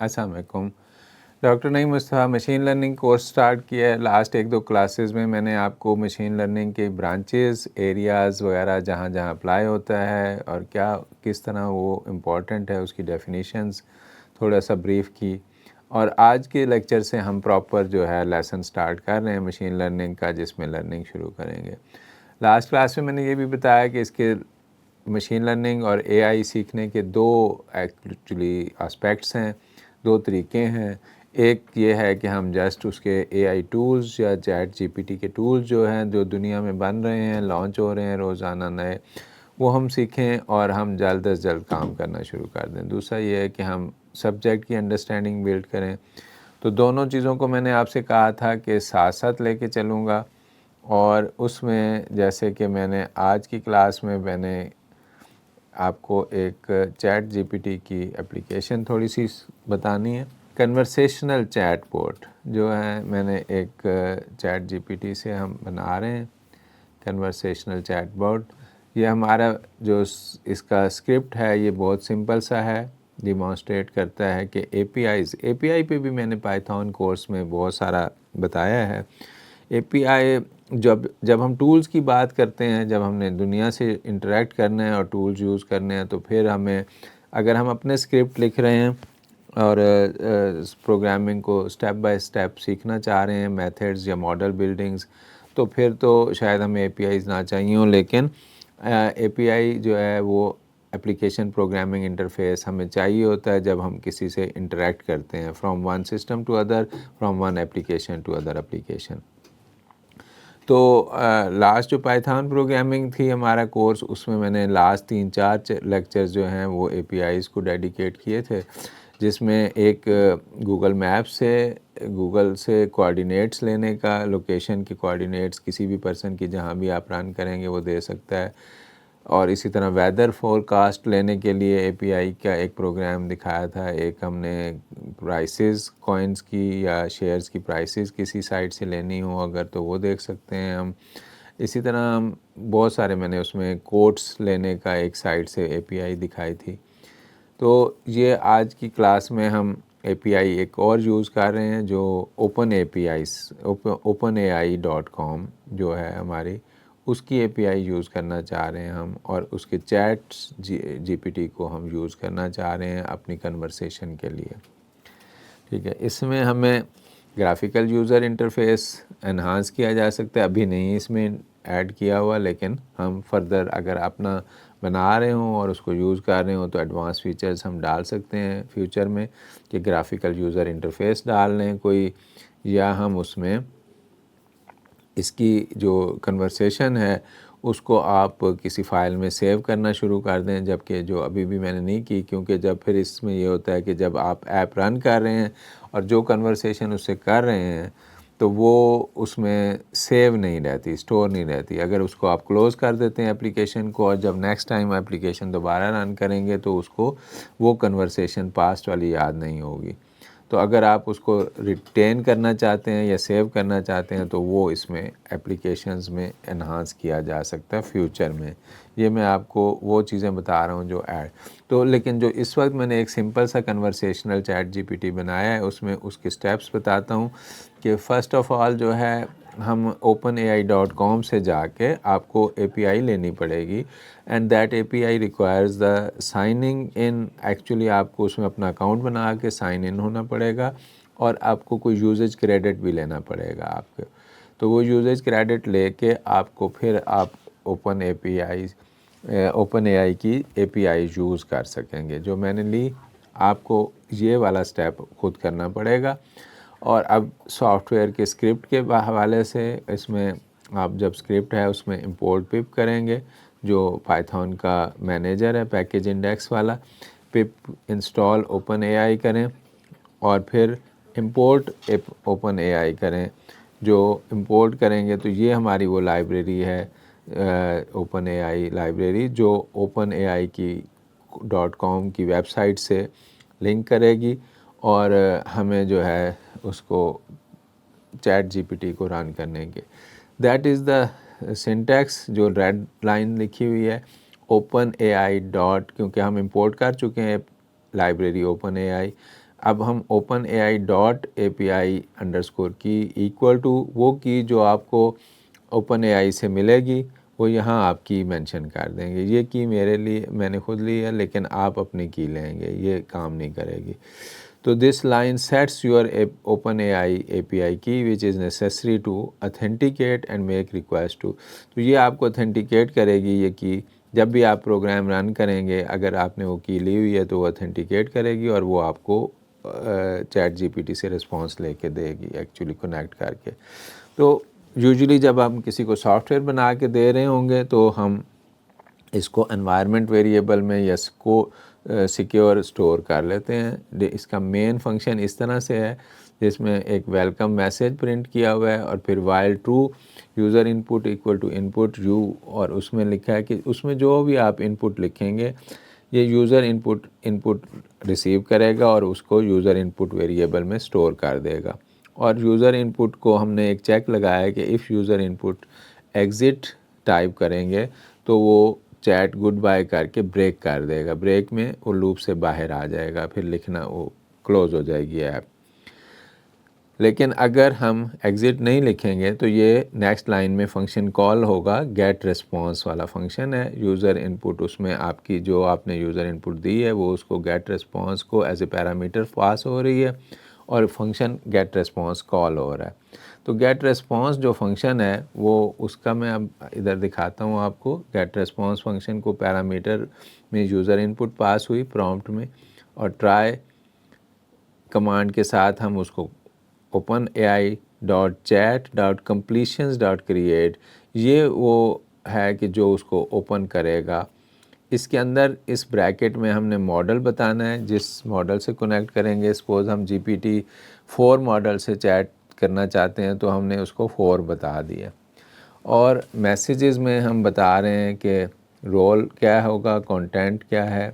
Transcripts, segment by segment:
السلام علیکم. ڈاکٹر نعیم مصطفیٰ machine learning course start کیا ہے. لاسٹ 1-2 کلاسز میں میں نے آپ کو مشین لرننگ کے برانچز، ایریاز وغیرہ جہاں جہاں اپلائی ہوتا ہے اور کس طرح وہ امپورٹنٹ ہے اس کی ڈیفینیشنز تھوڑا سا بریف کی. اور آج کے لیکچر سے ہم پراپر جو ہے لیسن سٹارٹ کر رہے ہیں مشین لرننگ کا، جس میں لرننگ شروع کریں گے. لاسٹ کلاس میں نے یہ بھی بتایا کہ اس کے مشین لرننگ اور اے آئی سیکھنے کے 2 ایکچولی اسپیکٹس ہیں، 2 طریقے ہیں. ایک یہ ہے کہ ہم جسٹ اس کے اے آئی ٹولز یا چیٹ جی پی ٹی کے ٹولز جو ہیں جو دنیا میں بن رہے ہیں، لانچ ہو رہے ہیں روزانہ نئے، وہ ہم سیکھیں اور ہم جلد از جلد کام کرنا شروع کر دیں. دوسرا یہ ہے کہ ہم سبجیکٹ کی انڈرسٹینڈنگ بلڈ کریں. تو دونوں چیزوں کو میں نے آپ سے کہا تھا کہ ساتھ ساتھ لے کے چلوں گا. اور اس میں جیسے کہ میں نے آج کی کلاس میں نے آپ کو ایک چیٹ جی پی ٹی کی اپلیکیشن تھوڑی سی بتانی ہے. کنورسیشنل چیٹ بوٹ جو ہے، میں نے ایک چیٹ جی پی ٹی سے ہم بنا رہے ہیں کنورسیشنل چیٹ بوٹ. یہ ہمارا جو اس کا اسکرپٹ ہے یہ بہت سمپل سا ہے، ڈیمانسٹریٹ کرتا ہے کہ اے پی آئی پہ بھی میں نے پائتھون کورس میں بہت سارا بتایا ہے. اے پی آئی جب ہم ٹولز کی بات کرتے ہیں، جب ہم نے دنیا سے انٹریکٹ کرنا ہے اور ٹولز یوز کرنے ہیں، تو پھر اگر ہم اپنے اسکرپٹ لکھ رہے ہیں اور پروگرامنگ کو سٹیپ بائی سٹیپ سیکھنا چاہ رہے ہیں، میتھڈز یا ماڈل بلڈنگز، تو پھر تو شاید ہمیں اے پی آئیز نہ چاہیے ہوں. لیکن اے پی آئی جو ہے وہ اپلیکیشن پروگرامنگ انٹرفیس ہمیں چاہیے ہوتا ہے جب ہم کسی سے انٹریکٹ کرتے ہیں، from one system to other, from one application to other application. تو لاسٹ جو پائتھون پروگرامنگ تھی ہمارا کورس، اس میں نے لاسٹ 3-4 لیکچرز جو ہیں وہ اے پی آئیز کو ڈیڈیکیٹ کیے تھے، جس میں ایک گوگل سے کوآرڈینیٹس لینے کا، لوکیشن کے کوآرڈینیٹس کسی بھی پرسن کی جہاں بھی آپ رن کریں گے وہ دے سکتا ہے. اور اسی طرح ویدر فور کاسٹ لینے کے لیے اے پی آئی کا ایک پروگرام دکھایا تھا. ایک ہم نے پرائسز کوائنز کی یا شیئرز کی پرائسز کسی سائٹ سے لینی ہو اگر، تو وہ دیکھ سکتے ہیں ہم. اسی طرح ہم بہت سارے میں نے اس میں کوٹس لینے کا ایک سائٹ سے اے پی آئی دکھائی تھی. تو یہ آج کی کلاس میں ہم اے پی آئی ایک اور یوز کر رہے ہیں جو اوپن openai.com جو ہے ہماری، اس کی اے پی آئی یوز کرنا چاہ رہے ہیں ہم، اور اس کے چیٹ جی پی ٹی کو ہم یوز کرنا چاہ رہے ہیں اپنی کنورسیشن کے لیے. ٹھیک ہے، اس میں ہمیں گرافیکل یوزر انٹرفیس انہانس کیا جا سکتا ہے، ابھی نہیں اس میں ایڈ کیا ہوا، لیکن ہم فردر اگر اپنا بنا رہے ہوں اور اس کو یوز کر رہے ہوں تو ایڈوانس فیچرز ہم ڈال سکتے ہیں فیوچر میں، کہ گرافیکل یوزر انٹرفیس ڈال لیں کوئی، یا ہم اس میں اس کی جو کنورسیشن ہے اس کو آپ کسی فائل میں سیو کرنا شروع کر دیں. جبکہ جو ابھی بھی میں نے نہیں کی، کیونکہ جب پھر اس میں یہ ہوتا ہے کہ جب آپ ایپ رن کر رہے ہیں اور جو کنورسیشن اس سے کر رہے ہیں تو وہ اس میں سیو نہیں رہتی، اسٹور نہیں رہتی. اگر اس کو آپ کلوز کر دیتے ہیں اپلیکیشن کو، اور جب نیکسٹ ٹائم اپلیکیشن دوبارہ رن کریں گے تو اس کو وہ کنورسیشن پاسٹ والی یاد نہیں ہوگی. تو اگر آپ اس کو ریٹین کرنا چاہتے ہیں یا سیو کرنا چاہتے ہیں تو وہ اس میں اپلیکیشنز میں انہانس کیا جا سکتا ہے فیوچر میں. یہ میں آپ کو وہ چیزیں بتا رہا ہوں جو ایڈ. تو لیکن جو اس وقت میں نے ایک سمپل سا کنورسیشنل چیٹ جی پی ٹی بنایا ہے، اس میں اس کے سٹیپس بتاتا ہوں کہ فرسٹ آف آل جو ہے ہم openai.com سے جا کے آپ کو اے پی آئی لینی پڑے گی، and that a P I requires the signing in. Actually آپ کو اس میں اپنا اکاؤنٹ بنا کے سائن ان ہونا پڑے گا، اور آپ کو کوئی یوزیج کریڈٹ بھی لینا پڑے گا آپ کے. تو وہ یوزیج کریڈٹ لے کے آپ کو پھر آپ اوپن اے آئی کی اے پی آئی یوز کر سکیں گے. جو میں نے لی، آپ کو یہ والا سٹیپ خود کرنا پڑے گا. اور اب سافٹ ویئر کے اسکرپٹ کے حوالے سے، اس میں آپ جب اسکرپٹ ہے اس میں امپورٹ پپ کریں گے، جو پائتھون کا مینیجر ہے پیکیج انڈیکس والا. پپ انسٹال اوپن اے آئی کریں اور پھر امپورٹ اوپن اے آئی کریں. جو امپورٹ کریں گے تو یہ ہماری وہ لائبریری ہے، اوپن اے آئی لائبریری، جو اوپن اے آئی کی .com کی ویب سائٹ سے لنک کرے گی، اور ہمیں جو ہے اس کو چیٹ جی پی ٹی کو رن کرنے کے. دیٹ از دا سنٹیکس جو ریڈ لائن لکھی ہوئی ہے. اوپن اے آئی کیونکہ ہم امپورٹ کر چکے ہیں لائبریری اوپن اے آئی، اب ہم اوپن اے آئی ڈاٹ اے پی آئی انڈرسکور کی ایکول ٹو وہ کی جو آپ کو اوپن اے آئی سے ملے گی وہ یہاں آپ کی مینشن کر دیں گے. یہ کی میرے لیے میں نے خود لی ہے لیکن آپ اپنی کی لیں گے, یہ کام نہیں کرے گی. تو this line sets your OpenAI A P I key which is necessary to authenticate and make request to. تو یہ آپ کو اتھینٹیکیٹ کرے گی یہ کی, جب بھی آپ پروگرام رن کریں گے اگر آپ نے وہ کی لی ہوئی ہے تو وہ اتھینٹیکیٹ کرے گی اور وہ آپ کو چیٹ جی پی ٹی سے رسپانس لے کے دے گی ایکچولی کنیکٹ کر کے. تو یوزلی جب ہم کسی کو سافٹ ویئر بنا کے دے رہے ہوں گے تو ہم اس کو انوائرمنٹ ویریبل میں یا سیکیور اسٹور کر لیتے ہیں. اس کا مین فنکشن اس طرح سے ہے جس میں ایک ویلکم میسیج پرنٹ کیا ہوا ہے اور پھر while true user input equal to input you, اور اس میں لکھا ہے کہ اس میں جو بھی آپ ان پٹ لکھیں گے یہ یوزر ان پٹ ریسیو کرے گا اور اس کو یوزر ان پٹ ویریبل میں اسٹور کر دے گا. اور یوزر ان پٹ کو ہم نے ایک چیک لگایا ہے کہ if user input exit type کریں گے تو وہ چیٹ گڈ بائی کر کے بریک کر دے گا. بریک میں وہ لوپ سے باہر آ جائے گا, پھر لکھنا وہ کلوز ہو جائے گی ایپ. لیکن اگر ہم ایگزٹ نہیں لکھیں گے تو یہ نیکسٹ لائن میں فنکشن کال ہوگا, گیٹ ریسپانس والا فنکشن ہے. یوزر ان پٹ اس میں آپ کی جو آپ نے یوزر ان پٹ دی ہے وہ اس کو گیٹ ریسپانس کو ایز اے پیرامیٹر پاس ہو رہی ہے اور فنکشن گیٹ ریسپانس کال ہو رہا ہے. تو گیٹ ریسپانس جو فنکشن ہے وہ اس کا میں اب ادھر دکھاتا ہوں آپ کو. گیٹ ریسپانس فنکشن کو پیرامیٹر میں یوزر ان پٹ پاس ہوئی پرومپٹ میں, اور ٹرائی کمانڈ کے ساتھ ہم اس کو OpenAI dot chat dot completions dot create, یہ وہ ہے کہ جو اس کو اوپن کرے گا. اس کے اندر اس بریکٹ میں ہم نے ماڈل بتانا ہے جس ماڈل سے کنیکٹ کریں گے. سپوز ہم جی پی ٹی 4 ماڈل سے چیٹ کرنا چاہتے ہیں تو ہم نے اس کو 4 بتا دیا. اور میسیجز میں ہم بتا رہے ہیں کہ رول کیا ہوگا, کانٹینٹ کیا ہے.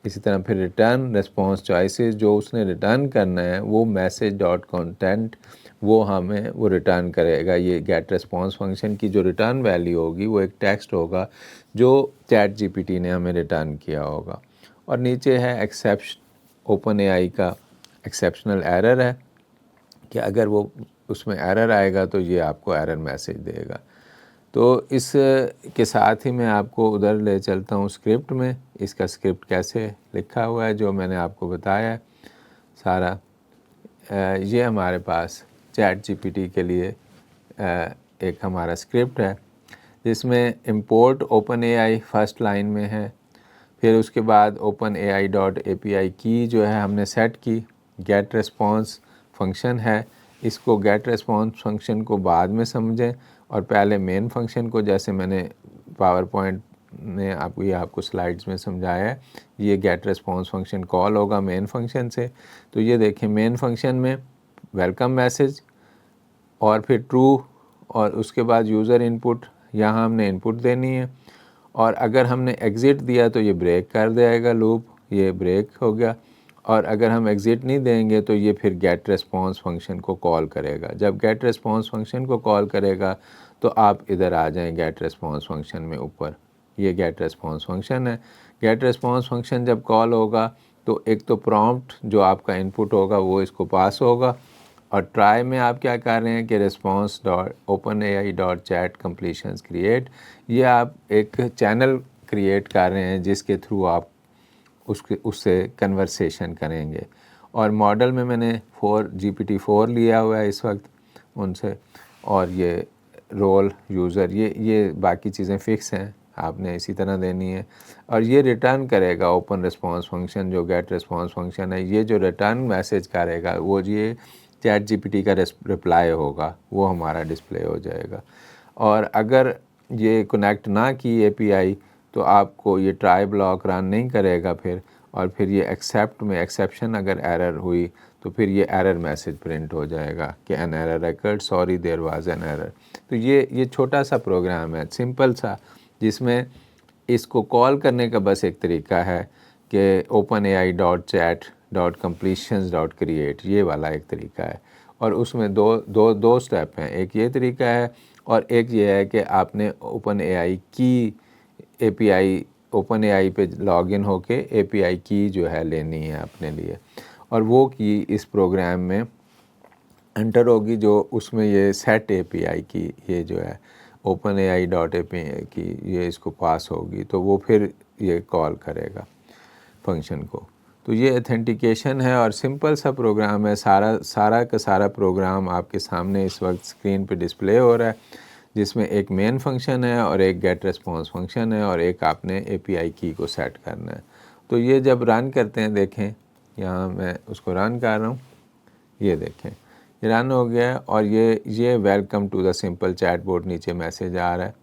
اسی طرح پھر ریٹرن ریسپانس چوائسیز جو اس نے ریٹرن کرنا ہے وہ میسیج ڈاٹ کانٹینٹ وہ ہمیں وہ ریٹرن کرے گا. یہ گیٹ ریسپانس فنکشن کی جو ریٹرن ویلیو ہوگی وہ ایک ٹیکسٹ ہوگا جو چیٹ جی پی ٹی نے ہمیں ریٹرن کیا ہوگا. اور نیچے ہے ایکسیپشن, اوپن اے آئی کا ایکسیپشنل ایرر ہے کہ اگر وہ اس میں ایرر آئے گا تو یہ آپ کو ایرر میسیج دے گا. تو اس کے ساتھ ہی میں آپ کو ادھر لے چلتا ہوں اسکرپٹ میں. اس کا اسکرپٹ کیسے لکھا ہوا ہے جو میں نے آپ کو بتایا ہے سارا. یہ ہمارے پاس چیٹ جی پی ٹی کے لیے ایک ہمارا اسکرپٹ ہے جس میں امپورٹ اوپن اے آئی فرسٹ لائن میں ہے. پھر اس کے بعد open a I dot a P I کی جو ہے ہم نے سیٹ کی. گیٹ ریسپانس فنکشن ہے, اس کو گیٹ ریسپانس فنکشن کو بعد میں سمجھیں اور پہلے مین فنکشن کو, جیسے میں نے پاور پوائنٹ نے آپ کو سلائڈز میں سمجھایا ہے. یہ گیٹ ریسپانس فنکشن کال ہوگا مین فنکشن سے. تو یہ دیکھیں مین فنکشن میں ویلکم میسیج اور پھر ٹرو, اور اس کے بعد یوزر ان پٹ, یہاں ہم نے ان پٹ دینی ہے. اور اگر ہم نے ایگزٹ دیا تو یہ بریک کر دے گا لوپ, یہ بریک ہو گیا. اور اگر ہم ایگزٹ نہیں دیں گے تو یہ پھر گیٹ ریسپانس فنکشن کو کال کرے گا. جب گیٹ ریسپانس فنکشن کو کال کرے گا تو آپ ادھر آ جائیں گیٹ ریسپانس فنکشن میں اوپر. یہ گیٹ ریسپانس فنکشن ہے. گیٹ ریسپانس فنکشن جب کال ہوگا تو ایک تو پرومپٹ جو آپ کا ان پٹ ہوگا وہ اس کو پاس ہوگا, اور ٹرائی میں آپ کیا کر رہے ہیں کہ ریسپانس ڈاٹ اوپن اے آئی ڈاٹ چیٹ کمپلیشنز کریٹ, یہ آپ ایک چینل کریٹ کر رہے ہیں جس کے تھرو آپ اس سے کنورسیشن کریں گے. اور ماڈل میں نے جی پی ٹی 4 لیا ہوا ہے اس وقت ان سے, اور یہ رول یوزر یہ باقی چیزیں فکس ہیں, آپ نے اسی طرح دینی ہے. اور یہ ریٹرن کرے گا اوپن ریسپانس فنکشن جو گیٹ ریسپانس فنکشن ہے. یہ جو ریٹرن میسیج کرے گا وہ یہ چیٹ جی پی ٹی کا رپلائی ہوگا, وہ ہمارا ڈسپلے ہو جائے گا. اور اگر یہ کنیکٹ نہ کی اے پی آئی تو آپ کو یہ ٹرائی بلاک رن نہیں کرے گا پھر. اور پھر یہ ایکسیپٹ میں ایکسیپشن اگر ایرر ہوئی تو پھر یہ ایرر میسیج پرنٹ ہو جائے گا کہ an error recurred, sorry there was an error. تو یہ چھوٹا سا پروگرام ہے سمپل سا, جس میں اس کو کال کرنے کا بس ایک طریقہ ہے کہ OpenAI dot chat dot completions dot create, یہ والا ایک طریقہ ہے. اور اس میں دو سٹیپ ہیں, ایک یہ طریقہ ہے اور ایک یہ ہے کہ آپ نے اوپن اے آئی کی اے پی آئی اوپن اے آئی پہ لاگ ان ہو کے اے پی آئی کی جو ہے لینی ہے اپنے لیے. اور وہ کی اس پروگرام میں انٹر ہوگی جو اس میں یہ سیٹ اے پی آئی کی یہ جو ہے OpenAI.API کی یہ اس کو پاس ہوگی تو وہ پھر یہ کال کرے گا فنکشن کو. تو یہ اتھینٹیکیشن ہے اور سمپل سا پروگرام ہے. سارا کا سارا پروگرام آپ کے سامنے اس وقت اسکرین پہ ڈسپلے ہو رہا ہے، جس میں ایک مین فنکشن ہے اور ایک گیٹ ریسپانس فنکشن ہے اور ایک آپ نے اے پی آئی کی کو سیٹ کرنا ہے. تو یہ جب رن کرتے ہیں، دیکھیں یہاں میں اس کو رن کر رہا ہوں، یہ دیکھیں یہ رن ہو گیا ہے اور یہ welcome to the simple chat bot نیچے میسیج آ رہا ہے.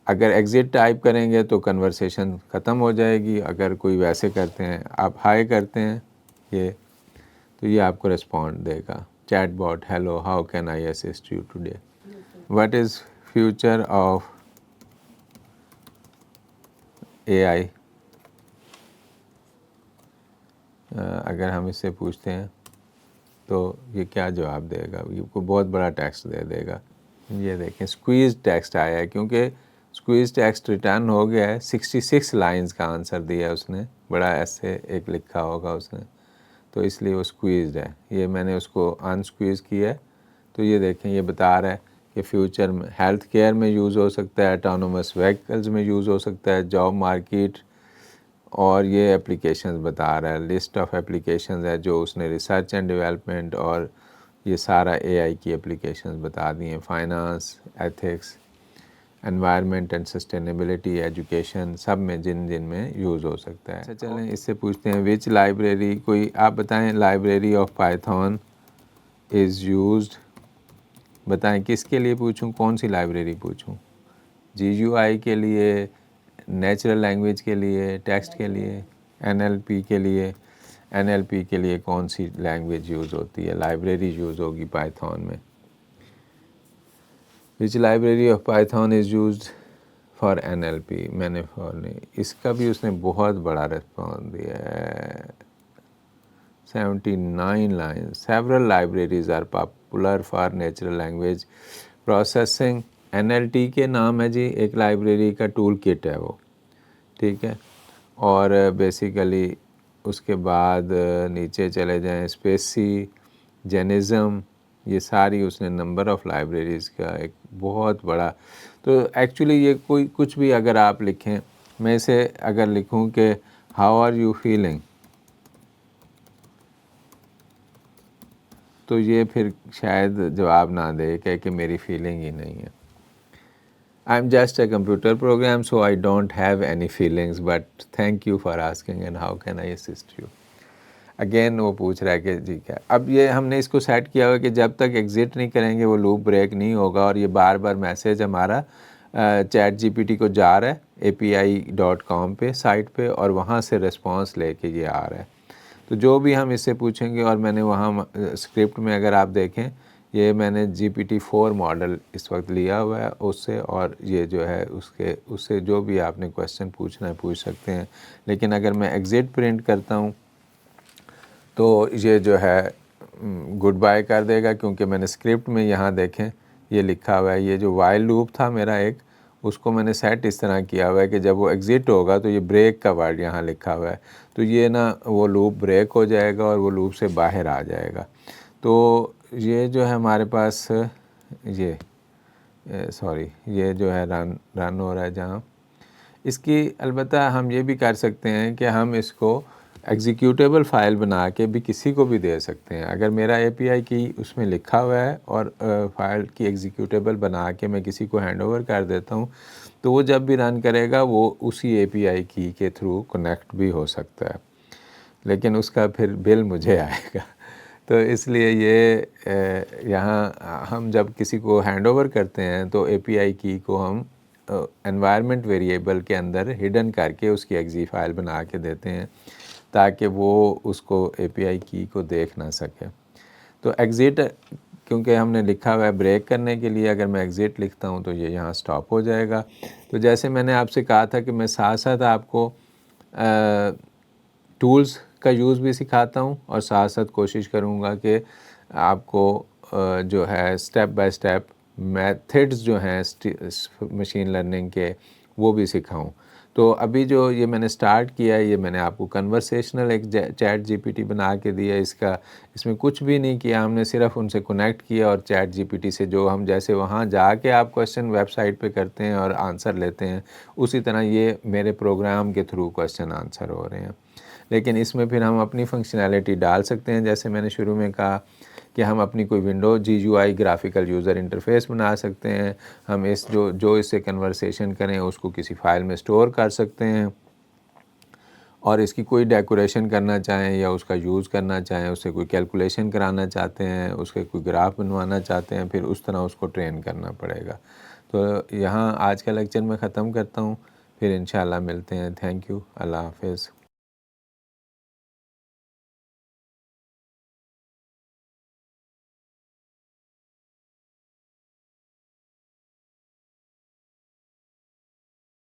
اگر ایگزٹ ٹائپ کریں گے تو کنورسیشن ختم ہو جائے گی. اگر کوئی ویسے کرتے ہیں، آپ ہائی کرتے ہیں یہ، تو یہ آپ کو رسپونڈ دے گا. Chatbot hello how can I assist you today, what is future of A I. اگر ہم اس سے پوچھتے ہیں تو یہ کیا جواب دے گا؟ یہ کو بہت بڑا ٹیکسٹ دے دے گا. یہ دیکھیں اسکویز ٹیکسٹ آیا ہے، کیونکہ اسکویز ٹیکسٹ ریٹرن ہو گیا ہے. 66 لائنز کا آنسر دیا ہے اس نے، بڑا ایسے ایک لکھا ہوگا اس نے، تو اس لیے وہ اسکویزڈ ہے. یہ میں نے اس کو ان اسکویز کیا ہے تو یہ دیکھیں یہ بتا رہا ہے کہ فیوچر میں ہیلتھ کیئر میں یوز ہو سکتا ہے، آٹونومس وہیکلز میں یوز ہو سکتا ہے، جاب مارکیٹ، اور یہ اپلیکیشنز بتا رہا ہے. لسٹ آف اپلیکیشنز ہے جو اس نے ریسرچ اینڈ ڈیولپمنٹ اور یہ سارا اے آئی کی اپلیکیشنز بتا دی ہیں. Finance, ethics, environment and sustainability, education, سب میں جن میں یوز ہو سکتا ہے. اچھا چلیں اس سے پوچھتے ہیں وچ لائبریری، کوئی آپ بتائیں library of Python is used. بتائیں کس کے لیے پوچھوں، کون سی لائبریری پوچھوں؟ GUI کے لیے، نیچرل لینگویج کے لیے، ٹیکسٹ کے لیے، NLP کے لیے. NLP کے لیے کون سی لینگویج یوز ہوتی ہے، لائبریری یوز ہوگی پائتھون میں؟ Which library of Python is used for NLP. میں نے نہیں، اس کا بھی اس نے بہت بڑا ریسپانس دیا ہے. 79 lines. Several libraries are popular for natural language processing. NLT کے نام ہے جی ایک لائبریری کا، ٹول کٹ ہے وہ، ٹھیک ہے. اور بیسیکلی اس کے بعد نیچے چلے جائیں، اسپیسی، جینزم، یہ ساری اس نے نمبر آف لائبریریز کا ایک بہت بڑا. تو ایکچولی یہ کوئی کچھ بھی اگر آپ لکھیں، میں اسے اگر لکھوں کہ ہاؤ آر یو فیلنگ، تو یہ پھر شاید جواب نہ دے کہ میری فیلنگ ہی نہیں ہے. I am just a computer program so I don't have any feelings but thank you for asking and how can I assist you. Again وہ پوچھ رہا ہے کہ جی کیا. اب یہ ہم نے اس کو سیٹ کیا ہوا کہ جب تک ایگزٹ نہیں کریں گے وہ لوپ بریک نہیں ہوگا، اور یہ بار بار میسیج ہمارا چیٹ GPT کو جا رہا ہے API.com پہ سائٹ پہ، اور وہاں سے رسپانس لے کے یہ آ رہا ہے. تو جو بھی ہم اس سے پوچھیں گے، اور میں نے وہاں اسکرپٹ میں اگر آپ دیکھیں، یہ میں نے GPT-4 ماڈل اس وقت لیا ہوا ہے اس سے، اور یہ جو ہے اس سے جو بھی آپ نے کویسچن پوچھنا ہے پوچھ سکتے ہیں. لیکن اگر میں ایگزٹ پرنٹ کرتا ہوں تو یہ جو ہے گڈ بائی کر دے گا، کیونکہ میں نے اسکرپٹ میں یہاں دیکھیں یہ لکھا ہوا ہے. یہ جو وائل لوپ تھا میرا ایک، اس کو میں نے سیٹ اس طرح کیا ہوا ہے کہ جب وہ ایگزٹ ہوگا تو یہ بریک کا ورڈ یہاں لکھا ہوا ہے، تو یہ نا وہ لوپ بریک ہو جائے گا اور وہ لوپ سے باہر آ جائے گا. تو یہ جو ہے ہمارے پاس یہ جو ہے رن ہو رہا ہے جہاں اس کی. البتہ ہم یہ بھی کر سکتے ہیں کہ ہم اس کو ایگزیکیوٹیبل فائل بنا کے بھی کسی کو بھی دے سکتے ہیں. اگر میرا API کی اس میں لکھا ہوا ہے اور فائل کی ایگزیکیوٹیبل بنا کے میں کسی کو ہینڈ اوور کر دیتا ہوں، تو وہ جب بھی رن کرے گا وہ اسی API کی کے تھرو کنیکٹ بھی ہو سکتا ہے، لیکن اس کا پھر بل مجھے آئے گا. تو اس لیے یہ یہاں ہم جب کسی کو ہینڈ اوور کرتے ہیں تو API کی کو ہم انوائرمنٹ ویریبل کے اندر ہڈن کر کے اس کی ایگزی فائل بنا کے دیتے ہیں تاکہ وہ اس کو API کی کو دیکھ نہ سکے. تو ایگزٹ کیونکہ ہم نے لکھا ہوا ہے بریک کرنے کے لیے، اگر میں ایگزٹ لکھتا ہوں تو یہ یہاں سٹاپ ہو جائے گا. تو جیسے میں نے آپ سے کہا تھا کہ میں ساتھ ساتھ آپ کو ٹولز کا یوز بھی سکھاتا ہوں، اور ساتھ ساتھ کوشش کروں گا کہ آپ کو جو ہے سٹیپ بائی سٹیپ میتھڈز جو ہیں مشین لرننگ کے وہ بھی سکھاؤں. تو ابھی جو یہ میں نے سٹارٹ کیا ہے، یہ میں نے آپ کو کنورسیشنل ایک چیٹ جی پی ٹی بنا کے دیا. اس میں کچھ بھی نہیں کیا ہم نے، صرف ان سے کنیکٹ کیا اور چیٹ جی پی ٹی سے جو ہم جیسے وہاں جا کے آپ کویشچن ویب سائٹ پہ کرتے ہیں اور آنسر لیتے ہیں، اسی طرح یہ میرے پروگرام کے تھرو کویشچن آنسر ہو رہے ہیں. لیکن اس میں پھر ہم اپنی فنکشنالٹی ڈال سکتے ہیں، جیسے میں نے شروع میں کہا کہ ہم اپنی کوئی window G U I graphical user interface بنا سکتے ہیں. ہم جو اس سے کنورسیشن کریں اس کو کسی فائل میں سٹور کر سکتے ہیں، اور اس کی کوئی ڈیکوریشن کرنا چاہیں یا اس کا یوز کرنا چاہیں، اس سے کوئی کیلکولیشن کرانا چاہتے ہیں، اس کے کوئی گراف بنوانا چاہتے ہیں، پھر اس طرح اس کو ٹرین کرنا پڑے گا. تو یہاں آج کا لیکچر میں ختم کرتا ہوں، پھر انشاءاللہ ملتے ہیں. Thank you. اللہ حافظ.